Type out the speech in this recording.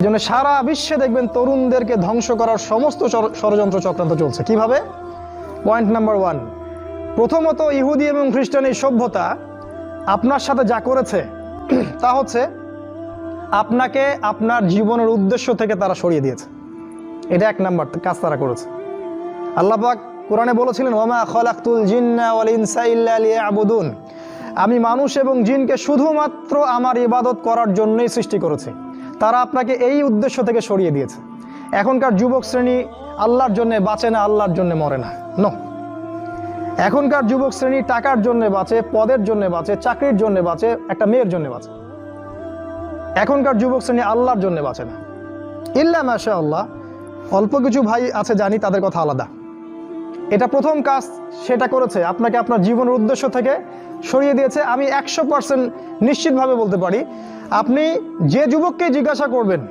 জন্য সারা বিশ্বে দেখবেন তরুণদেরকে ধ্বংস করার সমস্ত ষড়যন্ত্র চক্রান্ত চলছে। কিভাবে? পয়েন্ট নাম্বার 1, প্রথমত ইহুদি এবং খ্রিস্টান এই সভ্যতা আপনার সাথে যা করেছে তা হচ্ছে আপনাকে আপনার জীবনের উদ্দেশ্য থেকে তারা সরিয়ে দিয়েছে। এটা 1 নাম্বার কাজ তারা করেছে। আল্লাহ পাক কোরআনে বলেছিলেন, ওয়ামা খালাকতুল জিন্না ওয়াল ইনসা ইল্লা লিয়াবুদুন, আমি মানুষ এবং জিনকে শুধুমাত্র আমার ইবাদত করার জন্যই সৃষ্টি করেছি। তারা আপনাকে এই উদ্দেশ্য থেকে সরিয়ে দিয়েছে। এখনকার যুবক শ্রেণী আল্লাহর জন্য বাঁচে না, আল্লাহর জন্য মরে না। নো, এখনকার যুবক শ্রেণী টাকার জন্য বাঁচে, পদের জন্য বাঁচে, চাকরির জন্য বাঁচে, একটা মেয়ের জন্য বাঁচে। এখনকার যুবক শ্রেণী আল্লাহর জন্য বাঁচে না। ইল্লা মাশাআল্লাহ, অল্প কিছু ভাই আছে জানি, তাদের কথা আলাদা। এটা প্রথম কাজ সেটা করেছে, আপনাকে আপনার জীবনের উদ্দেশ্য থেকে সরিয়ে দিয়েছে। আমি 100% নিশ্চিতভাবে বলতে পারি, আপনি যে যুবককে জিজ্ঞাসা করবেন